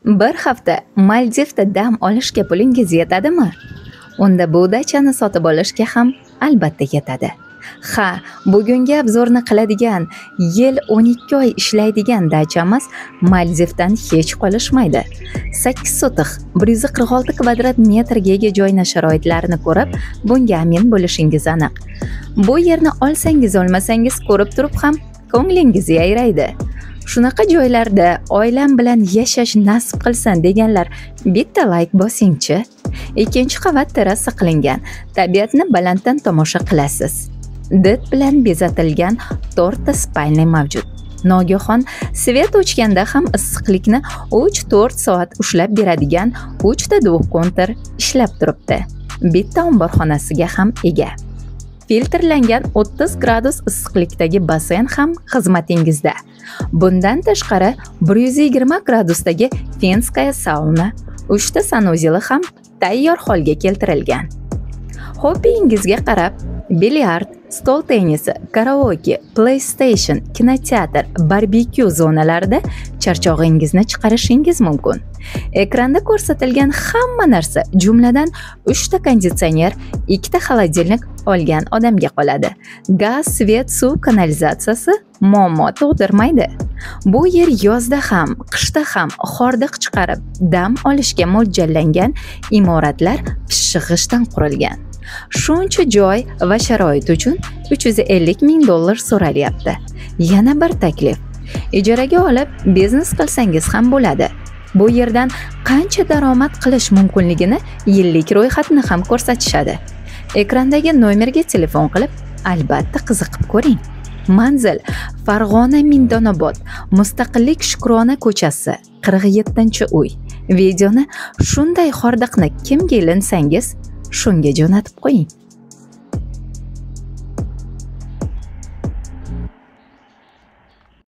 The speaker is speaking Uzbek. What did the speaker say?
Bir hafta Maldivda dam olishga pulingiz yetadimi? Unda bu dachani sotib olishga ham albatta yetadi. Ha, bugungi obzorni qiladigan, yil 12 oy ishlaydigan dachamiz Maldivdan hech qolishmaydi. 8 sotix 146 kvadrat metrga ega joyni sharoitlarini ko'rib, bunga amin bo'lishingiz aniq. Bu yerni olsangiz olmasangiz ko'rib turib ham ko'nglingiz yayraydi. Shunaqa joylarda oilam bilan yashash nasib qilsin deganlar bitta like bosingchi. Ikkinchi qavat terrasa qilingan, tabiatni balanddan tomosha qilasiz. Did bilan bezatilgan 4 ta spalni mavjud. Nogahon svet o'chganda ham issiqlikni 3-4 soat ushlab beradigan 3 ta duv konter ishlab turibdi. Bitta omborxonasiga ham ega. Filtrlangan 30 gradus issiqlikdagi basseyn ham xizmatingizda. Bundan tashqari 120 gradusdagi finskaya sauna, 3 ta sanuzeli ham tayyor holga keltirilgan. Hobbingizga qarab, bilyard, stol tennisi, karaoke, PlayStation, kinoteatr, barbekyu zonalarida charchog'ingizni chiqarishingiz mumkin. Ekranda ko'rsatilgan hamma narsa, jumladan 3 ta konditsioner, 2 ta xolodilnik olgan odamga qoladi. Gaz, svet, suv kanalizatsiyasi muammo tug'dirmaydi. Bu yer yozda ham, qishda ham hordiq chiqarib, dam olishga mo'ljallangan imoratlar pishig'ishdan qurilgan. Shuncha joy va sharoit uchun $350 ming so'ralyapti. Yana bir taklif. Ijaraga olib biznes qilsangiz ham bo'ladi. Bu yerdan qancha daromad qilish mumkinligini yillik ro'yxatni ham ko'rsatishadi. Ekrandagi nomerga telefon qilib, albatta qiziqib ko'ring. Manzil: Farg'ona Mindonobod, Mustaqillik Shukrona ko'chasi, 47-uy. Videoni shunday hordiqni kimga ilinsangiz, shunga jo'natib qo'ying.